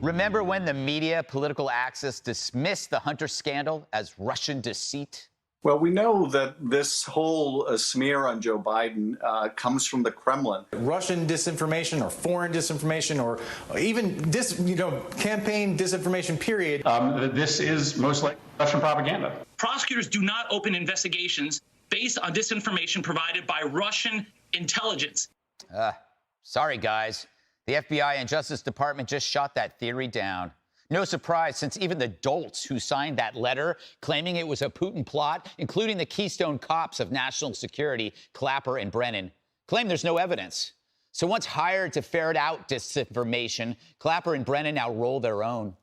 Remember when the media, political axis, dismissed the Hunter scandal as Russian deceit? Well, we know that this whole smear on Joe Biden comes from the Kremlin. Russian disinformation or foreign disinformation or even campaign disinformation, period. This is most likely Russian propaganda. Prosecutors do not open investigations based on disinformation provided by Russian intelligence. Sorry, guys. The FBI and Justice Department just shot that theory down. No surprise, since even the dolts who signed that letter claiming it was a Putin plot, including the Keystone cops of national security, Clapper and Brennan, claim there's no evidence. So once hired to ferret out disinformation, Clapper and Brennan now roll their own.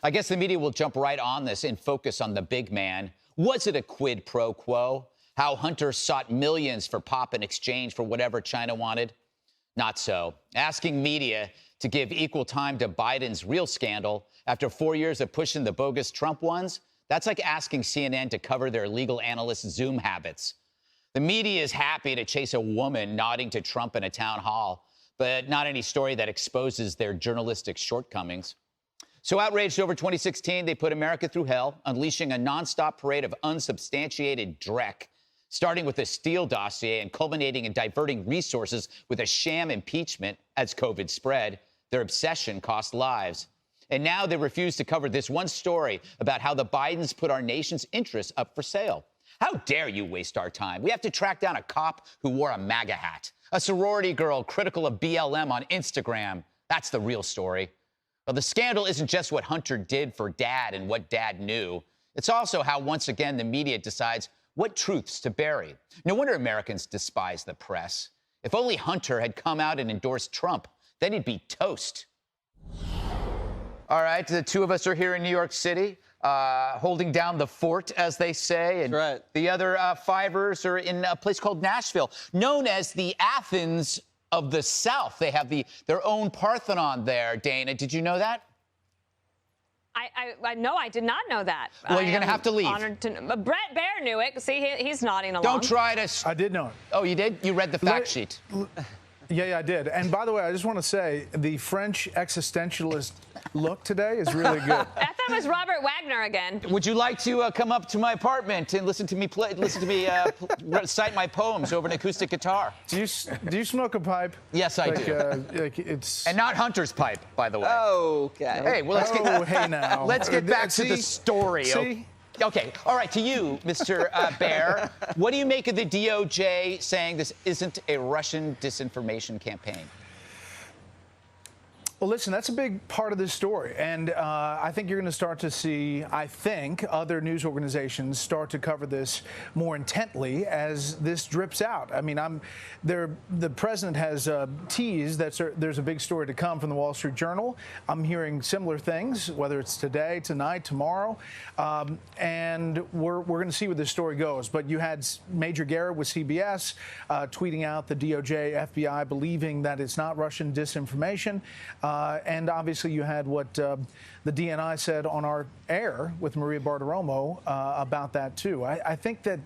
I guess the media will jump right on this and focus on the big man. Was it a quid pro quo? How Hunter sought millions for pop in exchange for whatever China wanted? Not so. Asking media to give equal time to Biden's real scandal after 4 years of pushing the bogus Trump ones, that's like asking CNN to cover their legal analyst Zoom habits. The media is happy to chase a woman nodding to Trump in a town hall, but not any story that exposes their journalistic shortcomings. So outraged over 2016, they put America through hell, unleashing a nonstop parade of unsubstantiated dreck, starting with the Steele dossier and culminating in diverting resources with a sham impeachment as COVID spread. Their obsession cost lives. And now they refuse to cover this one story about how the Bidens put our nation's interests up for sale. How dare you waste our time? We have to track down a cop who wore a MAGA hat, a sorority girl critical of BLM on Instagram. That's the real story. Well, the scandal isn't just what Hunter did for Dad and what Dad knew. It's also how, once again, the media decides what truths to bury. No wonder Americans despise the press. If only Hunter had come out and endorsed Trump, then he'd be toast. All right, the two of us are here in New York City, holding down the fort, as they say. And that's right. The other fivers are in a place called Nashville, known as the Athens of the South. They have their own Parthenon there, Dana. Did you know that? No, I did not know that. Well, you're going to have to leave. Honored to, Brett Baer knew it. See, he's nodding along. Don't try to... I did know it. Oh, you did? You read the fact sheet. Yeah, I did. And by the way, I just want to say the French existentialist look today is really good. I thought it was Robert Wagner again. Would you like to come up to my apartment and listen to me recite my poems over an acoustic guitar? Do you smoke a pipe? Yes, I do. It's and not Hunter's pipe, by the way. Okay. Hey, well, let's get back to the story. See? Okay. All right. To you, Mr. Baer, what do you make of the DOJ saying this isn't a Russian disinformation campaign? Well, listen, that's a big part of this story. And I think you're going to start to see, other news organizations start to cover this more intently as this drips out. I mean, the president has teased that there's a big story to come from the Wall Street Journal. I'm hearing similar things, whether it's today, tonight, tomorrow. And we're going to see where this story goes. But you had Major Garrett with CBS tweeting out the DOJ, FBI believing that it's not Russian disinformation. And obviously you had what the DNI said on our air with Maria Bartiromo about that, too. I think that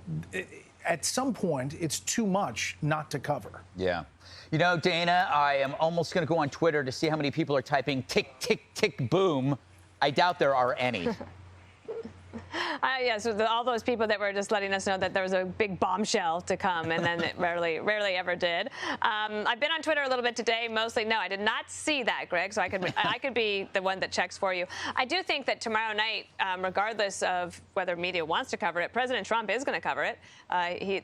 at some point it's too much not to cover. Yeah. You know, Dana, I am almost going to go on Twitter to see how many people are typing tick, tick, tick, boom. I doubt there are any. Yeah, so all those people that were just letting us know that there was a big bombshell to come, and then it rarely ever did. I've been on Twitter a little bit today. Mostly, no, I did not see that, Greg. So I could be the one that checks for you. I do think that tomorrow night, regardless of whether media wants to cover it, President Trump is going to cover it.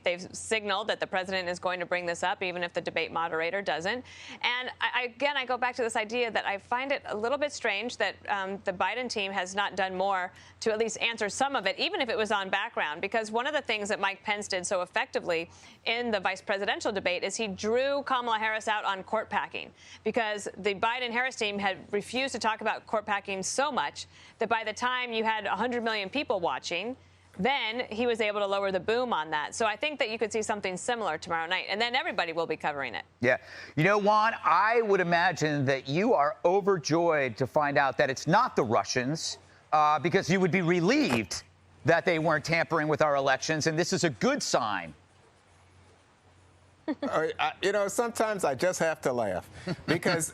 They've signaled that the president is going to bring this up, even if the debate moderator doesn't. And I go back to this idea that I find it a little bit strange that the Biden team has not done more to at least answer some of it, even if it was on background, because one of the things that Mike Pence did so effectively in the vice presidential debate is he drew Kamala Harris out on court packing, because the Biden-Harris team had refused to talk about court packing so much that by the time you had 100 million people watching, then he was able to lower the boom on that. So I think that you could see something similar tomorrow night, and then everybody will be covering it. Yeah. You know, Juan, I would imagine that you are overjoyed to find out that it's not the Russians, because you would be relieved that they weren't tampering with our elections, and this is a good sign. Sometimes I just have to laugh because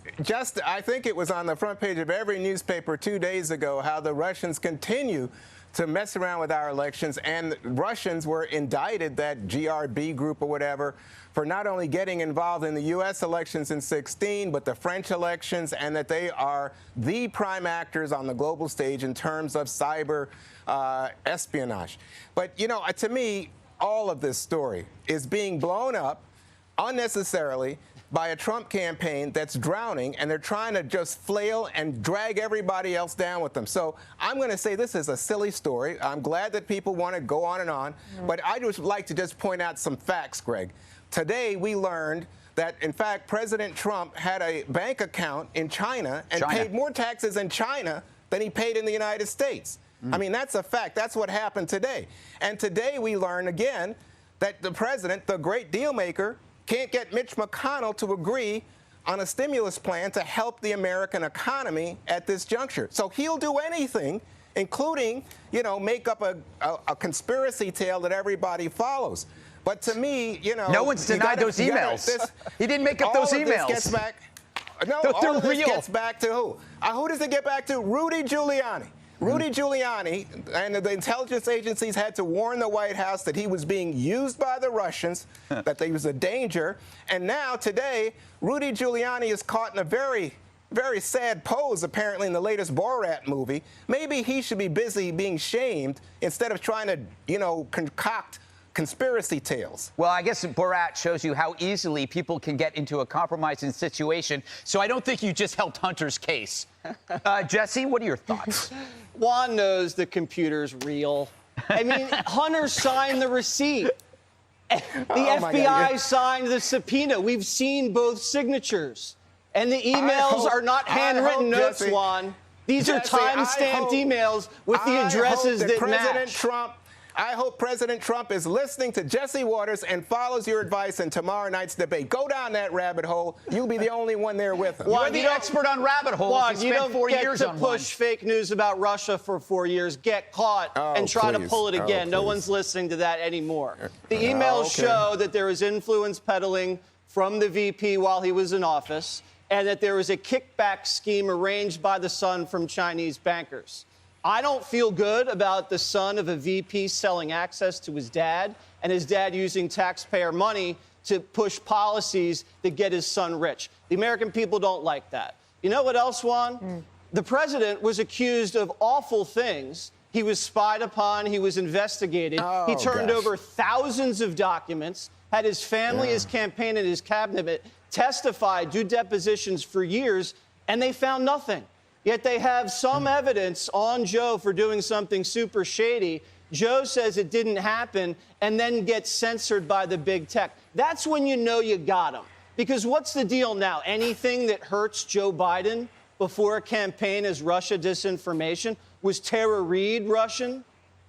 I think it was on the front page of every newspaper 2 days ago how the Russians continue to mess around with our elections, and Russians were indicted, that GRB group or whatever, for not only getting involved in the U.S. elections in 2016, but the French elections, and that they are the prime actors on the global stage in terms of cyber espionage. But, to me, all of this story is being blown up unnecessarily by a Trump campaign that's drowning, and they're trying to just flail and drag everybody else down with them. So I'm going to say this is a silly story. I'm glad that people want to go on and on, but I just like to just point out some facts, Greg. Today we learned that, in fact, President Trump had a bank account in China and paid more taxes in China than he paid in the United States. I mean, that's a fact. That's what happened today. And today we learn again that the president, the great deal maker, can't get Mitch McConnell to agree on a stimulus plan to help the American economy at this juncture. So he'll do anything, including, make up a conspiracy tale that everybody follows. But to me, no one's denied those emails. He didn't make up those emails. All of this gets back to who? Who does it get back to? Rudy Giuliani. Rudy Giuliani and the intelligence agencies had to warn the White House that he was being used by the Russians, that he was a danger. And now, today, Rudy Giuliani is caught in a very, very sad pose, apparently, in the latest Borat movie. Maybe he should be busy being shamed instead of trying to, concoct conspiracy tales. Well, I guess Borat shows you how easily people can get into a compromising situation. So I don't think you just helped Hunter's case. Jesse, what are your thoughts? Juan knows the computer's real. I mean, Hunter signed the receipt. The FBI signed the subpoena. We've seen both signatures. And the emails are not handwritten notes, Jesse, Juan. These are time-stamped emails with the addresses that match. I hope President Trump is listening to Jesse Waters and follows your advice in tomorrow night's debate. Go down that rabbit hole. You'll be the only one there with him. You're the expert on rabbit holes. You spent 4 years on one. You don't get to push fake news about Russia for 4 years, get caught, and try to pull it again. No one's listening to that anymore. The emails show that there was influence peddling from the VP while he was in office, and that there was a kickback scheme arranged by the son from Chinese bankers. I don't feel good about the son of a VP selling access to his dad and his dad using taxpayer money to push policies that get his son rich. The American people don't like that. You know what else, Juan? The president was accused of awful things. He was spied upon. He was investigated. He turned over thousands of documents, had his family, his campaign, and his cabinet testify, do depositions for years, and they found nothing. Yet they have some evidence on Joe for doing something super shady. Joe says it didn't happen and then gets censored by the big tech. That's when you know you got him. Because what's the deal now? Anything that hurts Joe Biden before a campaign is Russia disinformation? Was Tara Reade Russian?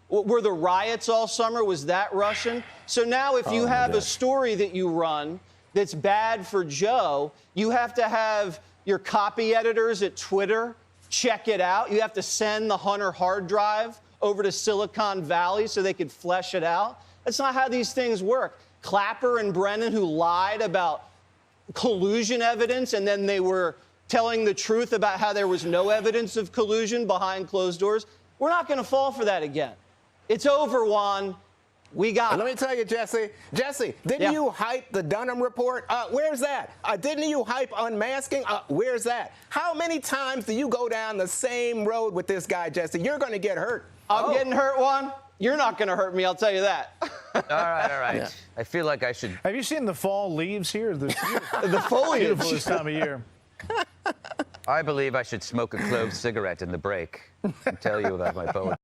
Were the riots all summer? Was that Russian? So now if you have a story that you run that's bad for Joe, you have to have your copy editors at Twitter check it out. You have to send the Hunter hard drive over to Silicon Valley so they could flesh it out. That's not how these things work. Clapper and Brennan, who lied about collusion evidence, and then they were telling the truth about how there was no evidence of collusion behind closed doors. We're not going to fall for that again. It's over, Juan. We got it. Let me tell you, Jesse. Didn't you hype the Dunham report? Where's that? Didn't you hype unmasking? Where's that? How many times do you go down the same road with this guy, Jesse? You're going to get hurt. I'm getting hurt, Juan. You're not going to hurt me, I'll tell you that. All right. Yeah. I feel like I should. Have you seen the fall leaves here? The foliage. Beautiful this time of year. I believe I should smoke a clove cigarette in the break and tell you about my poetry.